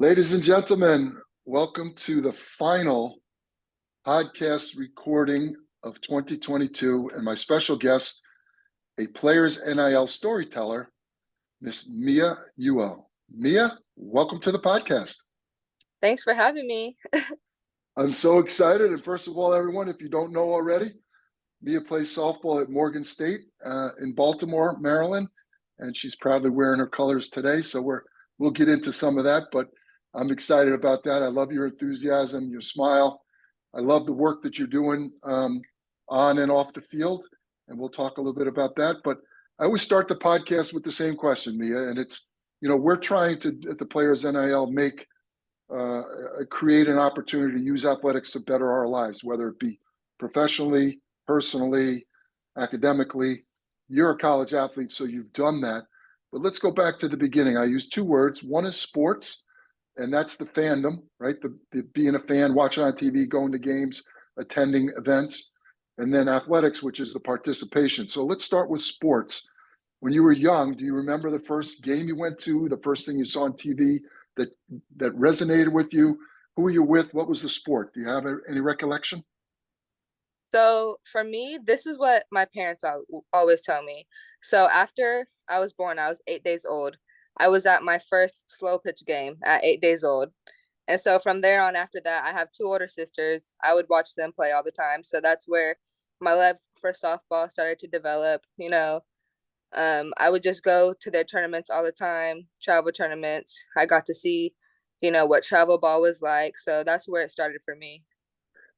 Ladies and gentlemen, welcome to the final podcast recording of 2022 and my special guest, a Players NIL storyteller, Miss Mia Yuo. Mia, welcome to the podcast. Thanks for having me. I'm so excited. And first of all, everyone, if you don't know already, Mia plays softball at Morgan State in Baltimore, Maryland, and she's proudly wearing her colors today. So we'll get into some of that, but I'm excited about that. I love your enthusiasm, your smile. I love the work that you're doing on and off the field, and we'll talk a little bit about that. But I always start the podcast with the same question, Mia, and it's, we're trying to, at the Players NIL, create an opportunity to use athletics to better our lives, whether it be professionally, personally, academically. You're a college athlete, so you've done that. But let's go back to the beginning. I use two words. One is sports, and that's the fandom, right? The being a fan, watching on TV, going to games, attending events, and then athletics, which is the participation. So let's start with sports. When you were young, do you remember the first game you went to, the first thing you saw on TV that resonated with you? Who were you with? What was the sport? Do you have any recollection? So for me, this is what my parents always tell me. So after I was born, I was 8 days old. I was at my first slow pitch game at 8 days old. And so from there on after that, I have two older sisters. I would watch them play all the time. So that's where my love for softball started to develop. I would just go to their tournaments all the time, travel tournaments. I got to see, what travel ball was like. So that's where it started for me.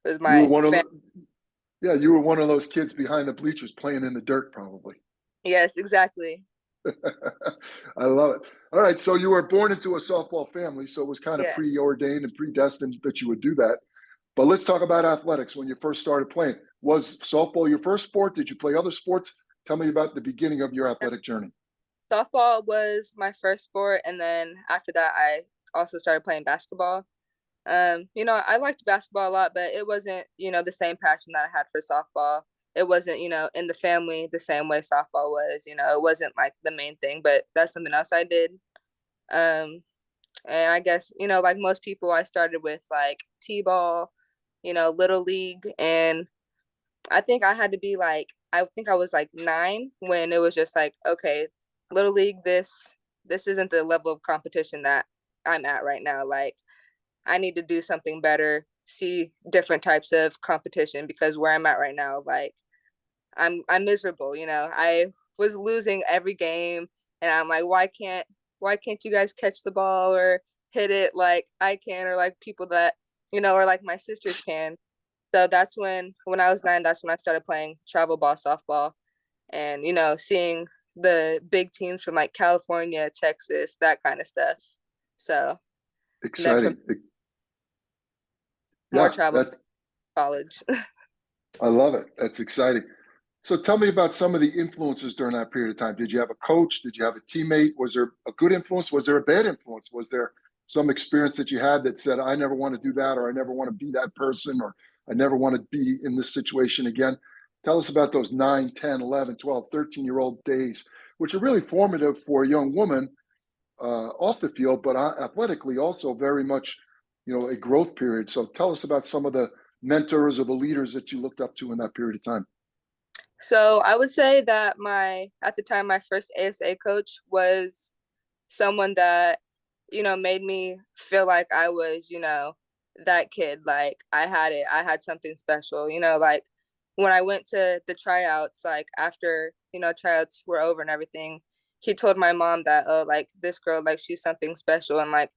It was You were my one of family. you were one of those kids behind the bleachers playing in the dirt, probably. Yes, exactly. I love it. All right, so you were born into a softball family, so it was kind of Yeah. preordained and predestined that you would do that. But let's talk about athletics. When you first started playing, was softball your first sport? Did you play other sports? Tell me about the beginning of your athletic journey. Softball was my first sport, and then after that, I also started playing basketball. I liked basketball a lot, but it wasn't, the same passion that I had for softball. It wasn't, in the family the same way softball was. It wasn't like the main thing, but that's something else I did. Um, and I guess, like most people, I started with like t-ball, little league, and I think I had to be like, I think I was like 9 when it was just like, okay, little league, this isn't the level of competition that I'm at right now. Like, I need to do something better, see different types of competition, because where I'm at right now, like, I'm miserable. I was losing every game, and I'm like, why can't you guys catch the ball or hit it like I can, or like people that, or like my sisters can. So that's when I was 9, that's when I started playing travel ball softball, and seeing the big teams from like California, Texas, that kind of stuff. So then from Exciting. more Yeah, travel college. I love it. That's exciting. So tell me about some of the influences during that period of time. Did you have a coach? Did you have a teammate? Was there a good influence? Was there a bad influence? Was there some experience that you had that said, I never want to do that, or I never want to be that person, or I never want to be in this situation again? Tell us about those 9, 10, 11, 12, 13-year-old days, which are really formative for a young woman off the field, but athletically also very much, a growth period. So tell us about some of the mentors or the leaders that you looked up to in that period of time. So I would say that at the time, my first ASA coach was someone that, made me feel like I was, that kid. Like I had something special, like when I went to the tryouts, like after, tryouts were over and everything, he told my mom that, oh, like this girl, like she's something special. And like,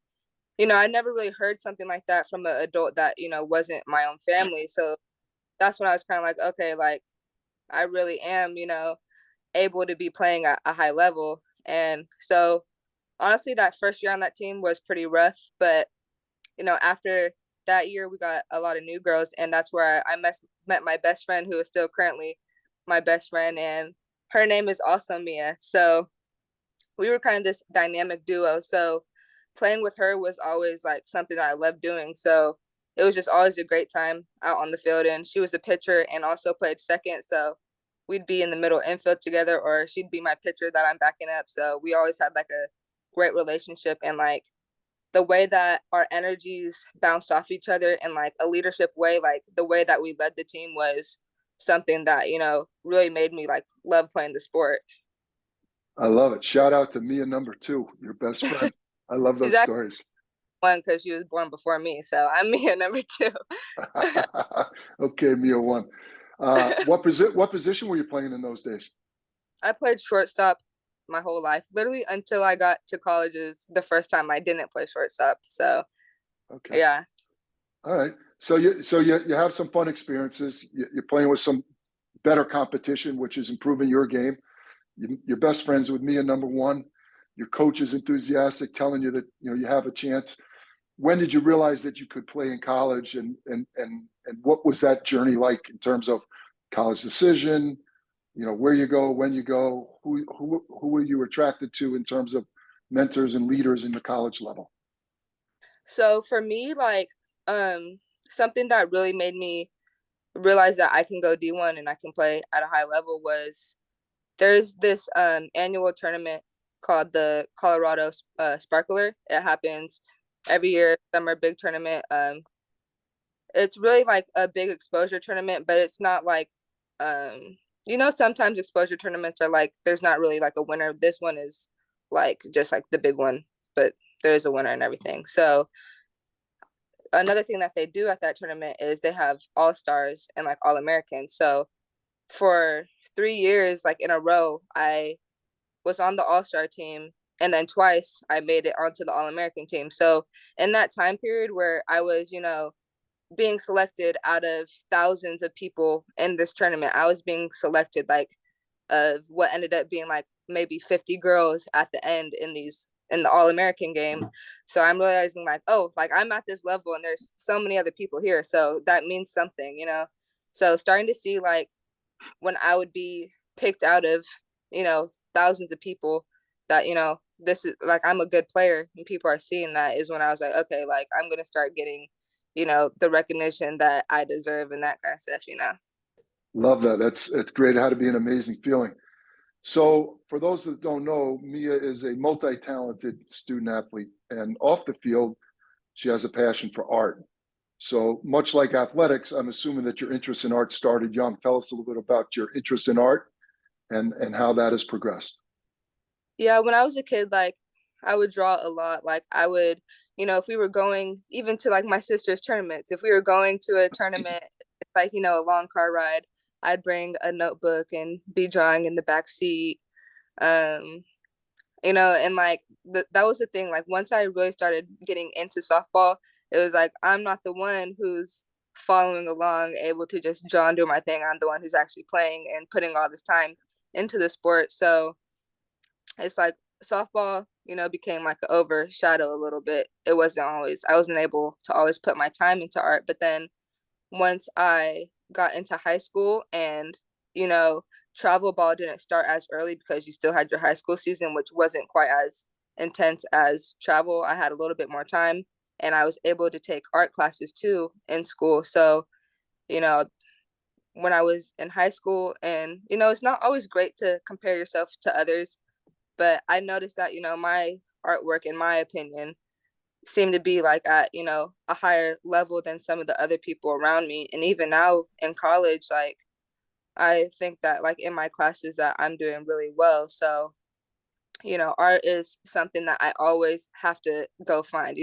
I never really heard something like that from an adult that, wasn't my own family. So that's when I was kind of like, okay, like I really am, able to be playing at a high level. And so honestly, that first year on that team was pretty rough. But, after that year, we got a lot of new girls. And that's where I met my best friend, who is still currently my best friend. And her name is also Mia. So we were kind of this dynamic duo. So playing with her was always like something that I loved doing. So it was just always a great time out on the field. And she was a pitcher and also played second. So we'd be in the middle infield together, or she'd be my pitcher that I'm backing up. So we always had like a great relationship. And like the way that our energies bounced off each other in like a leadership way, like the way that we led the team was something that, really made me like love playing the sport. I love it. Shout out to Mia number two, your best friend. I love She's those actually stories. one because she was born before me. So I'm Mia number two. Okay, Mia one. What position were you playing in those days? I played shortstop my whole life, literally until I got to colleges. The first time I didn't play shortstop. So Okay. yeah. All right. So you have some fun experiences. You're playing with some better competition, which is improving your game. You're best friends with Mia number one. Your coach is enthusiastic, telling you that you have a chance. When did you realize that you could play in college, and what was that journey like in terms of college decision? Where you go, when you go, who were you attracted to in terms of mentors and leaders in the college level? So for me, like something that really made me realize that I can go D1 and I can play at a high level was there's this annual tournament called the Colorado Sparkler. It happens every year, summer big tournament. It's really like a big exposure tournament, but it's not like sometimes exposure tournaments are like there's not really like a winner. This one is like just like the big one, but there is a winner and everything. So another thing that they do at that tournament is they have all stars and like all Americans. So for 3 years, like in a row, I was on the All Star team, and then twice I made it onto the All American team. So in that time period where I was, being selected out of thousands of people in this tournament, I was being selected like of what ended up being like maybe 50 girls at the end in the All American game. So I'm realizing like, oh, like I'm at this level and there's so many other people here. So that means something. So starting to see like when I would be picked out of, thousands of people that, this is like I'm a good player and people are seeing that is when I was like, okay, like I'm gonna start getting, the recognition that I deserve and that kind of stuff. Love that. That's great. It had to be an amazing feeling. So, for those that don't know, Mia is a multi-talented student athlete, and off the field, she has a passion for art. So, much like athletics, I'm assuming that your interest in art started young. Tell us a little bit about your interest in art and how that has progressed. Yeah, when I was a kid, like I would draw a lot. Like I would, if we were going even to like my sister's tournaments, if we were going to a tournament, it's like, a long car ride, I'd bring a notebook and be drawing in the back seat. Um, and like that was the thing. Like once I really started getting into softball, it was like I'm not the one who's following along, able to just draw and do my thing. I'm the one who's actually playing and putting all this time into the sport. So it's like softball, became like an overshadow a little bit. I wasn't able to always put my time into art. But then once I got into high school and, you know, travel ball didn't start as early because you still had your high school season, which wasn't quite as intense as travel. I had a little bit more time and I was able to take art classes too in school. So, you know, when I was in high school and, it's not always great to compare yourself to others, but I noticed that, my artwork, in my opinion, seemed to be like at, a higher level than some of the other people around me. And even now in college, like I think that like in my classes that I'm doing really well. So, art is something that I always have to go find,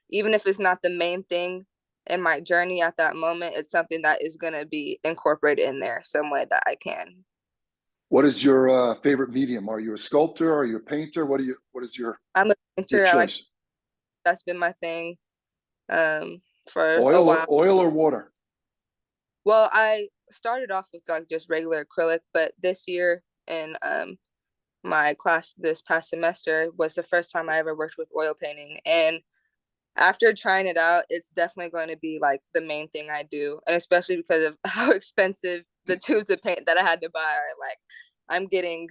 even if it's not the main thing in my journey at that moment, it's something that is going to be incorporated in there some way that I can. What is your favorite medium? Are you a sculptor? Are you a painter? What is I'm a your painter. choice? That's been my thing for a Oil or while. water? Well, I started off with like just regular acrylic, but this year in my class this past semester was the first time I ever worked with oil painting. And after trying it out, it's definitely going to be like the main thing I do. And especially because of how expensive the tubes of paint that I had to buy are. Like I'm getting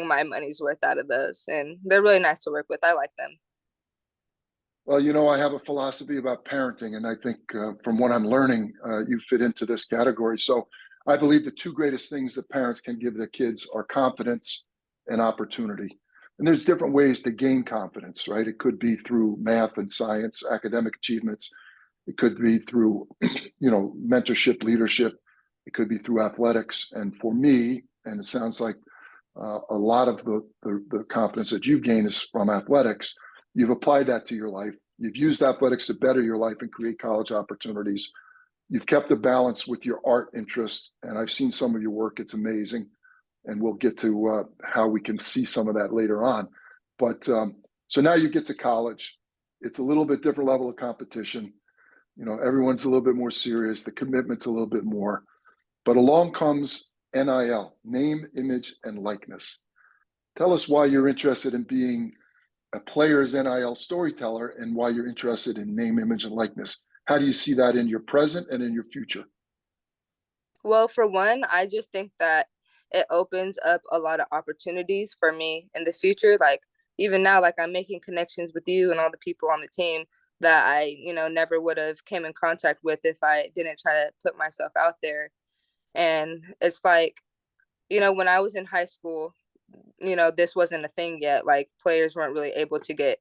my money's worth out of those. And they're really nice to work with. I like them. Well, I have a philosophy about parenting, and I think from what I'm learning, you fit into this category. So I believe the two greatest things that parents can give their kids are confidence and opportunity. And there's different ways to gain confidence, right? It could be through math and science, academic achievements. It could be through, mentorship, leadership. It could be through athletics. And for me, and it sounds like a lot of the confidence that you've gained is from athletics. You've applied that to your life. You've used athletics to better your life and create college opportunities. You've kept a balance with your art interest. And I've seen some of your work. It's amazing. And we'll get to how we can see some of that later on. But so now you get to college. It's a little bit different level of competition. Everyone's a little bit more serious. The commitment's a little bit more. But along comes NIL, name, image, and likeness. Tell us why you're interested in being a player's NIL storyteller and why you're interested in name, image, and likeness. How do you see that in your present and in your future? Well, for one, I just think that it opens up a lot of opportunities for me in the future. Like even now, like I'm making connections with you and all the people on the team that I, never would have came in contact with if I didn't try to put myself out there. And it's like, when I was in high school, this wasn't a thing yet. Like players weren't really able to get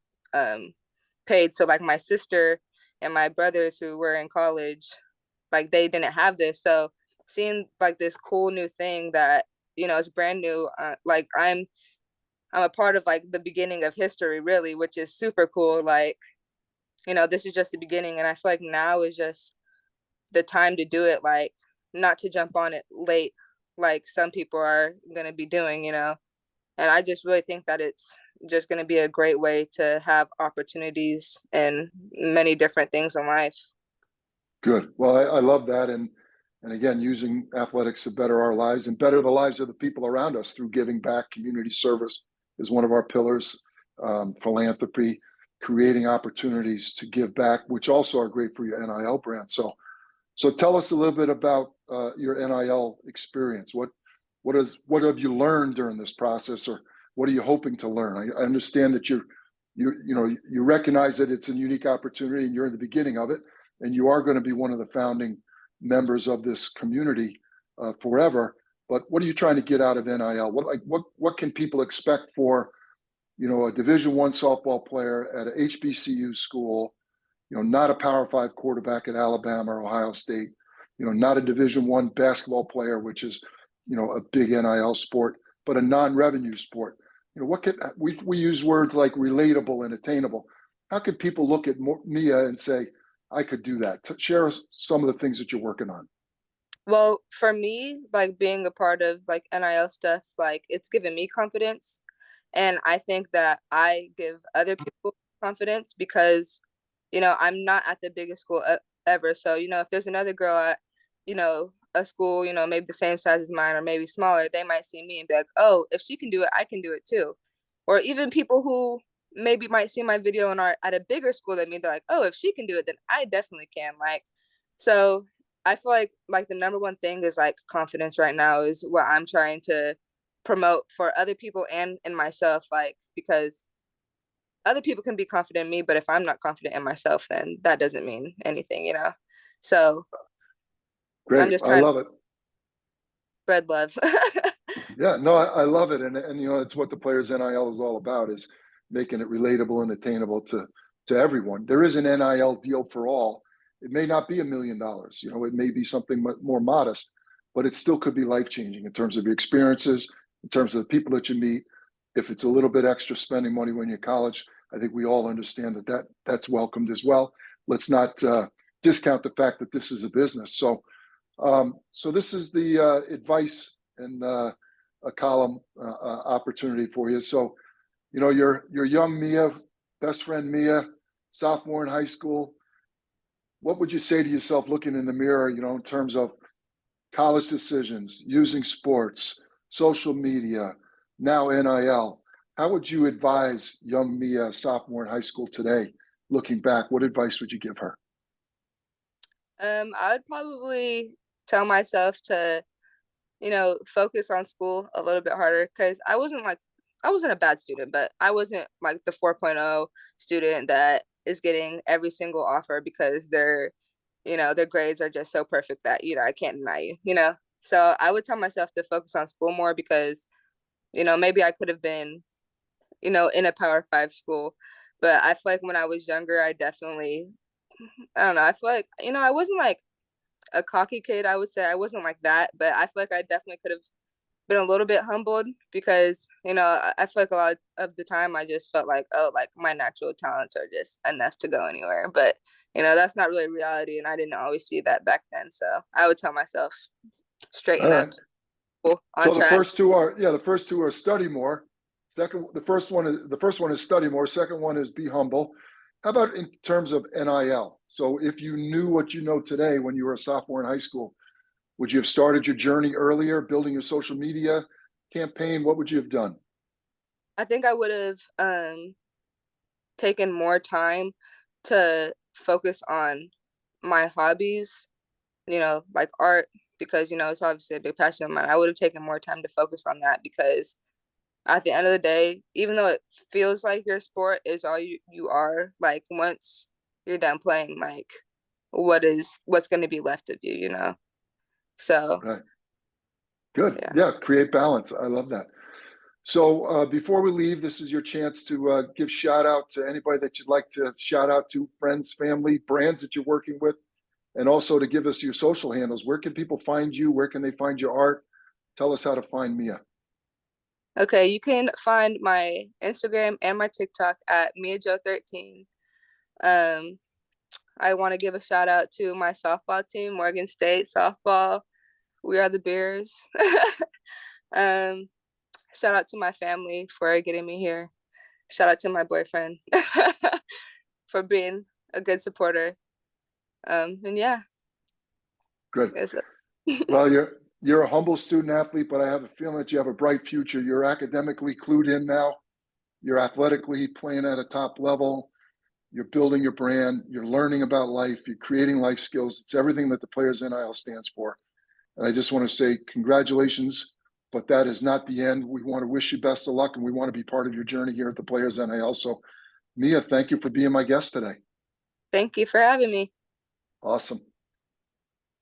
paid. So like my sister and my brothers who were in college, like they didn't have this. So seeing like this cool new thing that, is brand new, like I'm a part of like the beginning of history really, which is super cool. Like, this is just the beginning. And I feel like now is just the time to do it, like not to jump on it late like some people are going to be doing, and I just really think that it's just going to be a great way to have opportunities in many different things in life. Good. Well, I love that. And again, using athletics to better our lives and better the lives of the people around us through giving back. Community service is one of our pillars. Philanthropy, creating opportunities to give back, which also are great for your NIL brand. So tell us a little bit about your NIL experience. What have you learned during this process, or what are you hoping to learn? I understand that you recognize that it's a unique opportunity and you're in the beginning of it, and you are going to be one of the founding members of this community forever. But what are you trying to get out of NIL? What can people expect for a Division I softball player at a HBCU school? Not a Power 5 quarterback at Alabama or Ohio State. Not a Division I basketball player, which is a big NIL sport, but a non-revenue sport. What could we use words like relatable and attainable? How could people look at Mia and say, I could do that? Share us some of the things that you're working on. Well, for me, like being a part of like NIL stuff, like it's given me confidence. And I think that I give other people confidence because, I'm not at the biggest school ever. So, if there's another girl at, a school, maybe the same size as mine or maybe smaller, they might see me and be like, oh, if she can do it, I can do it too. Or even people who maybe might see my video and are at a bigger school than me, they're like, oh, if she can do it, then I definitely can. Like, so I feel like the number one thing is like confidence right now is what I'm trying to promote for other people and in myself, like because other people can be confident in me, but if I'm not confident in myself, then that doesn't mean anything. So I'm Great. just I trying to love it. spread love. Yeah, no, I love it. And it's what the Players NIL is all about, is making it relatable and attainable to everyone. There is an NIL deal for all. It may not be $1 million, it may be something more modest, but it still could be life-changing in terms of your experiences, in terms of the people that you meet. If it's a little bit extra spending money when you're in college, I think we all understand that's welcomed as well. Let's not discount the fact that this is a business. So this is the advice and a column opportunity for you. So, your young Mia, best friend Mia, sophomore in high school. What would you say to yourself looking in the mirror, in terms of college decisions, using sports, social media, now NIL? How would you advise young Mia, sophomore in high school today, looking back? What advice would you give her? I would probably tell myself to, focus on school a little bit harder because I wasn't a bad student, but I wasn't like the 4.0 student that is getting every single offer because their grades are just so perfect that, I can't deny you. So I would tell myself to focus on school more because, maybe I could have been in a Power Five school. But I feel like when I was younger, I don't know, I feel like, I wasn't like a cocky kid, I would say. I wasn't like that, but I feel like I definitely could have been a little bit humbled because, I feel like a lot of the time I just felt like, oh, like my natural talents are just enough to go anywhere. But, that's not really reality. And I didn't always see that back then. So I would tell myself, All straighten up, right. on So the track. first two are, yeah, the first two are study more. The first one is study more. Second one is be humble. How about in terms of NIL? So if you knew what you know today when you were a sophomore in high school, would you have started your journey earlier, building your social media campaign? What would you have done? I think I would have taken more time to focus on my hobbies, like art, because, it's obviously a big passion of mine. I would have taken more time to focus on that because at the end of the day, even though it feels like your sport is all you are, like once you're done playing, like what's going to be left of you? So, Right. Good. yeah. Yeah. Create balance. I love that. So before we leave, this is your chance to give shout out to anybody that you'd like to shout out to, friends, family, brands that you're working with, and also to give us your social handles. Where can people find you? Where can they find your art? Tell us how to find Mia. Okay, you can find my Instagram and my TikTok at MiaJo13. Um, I want to give a shout out to my softball team, Morgan State softball. We are the Bears. um, Shout out to my family for getting me here. Shout out to my boyfriend for being a good supporter. And yeah, Good. it's Well, you're a humble student athlete, but I have a feeling that you have a bright future. You're academically clued in now. You're athletically playing at a top level. You're building your brand. You're learning about life. You're creating life skills. It's everything that the Players NIL stands for. And I just want to say congratulations, but that is not the end. We want to wish you best of luck, and we want to be part of your journey here at the Players NIL. So, Mia, thank you for being my guest today. Thank you for having me. Awesome.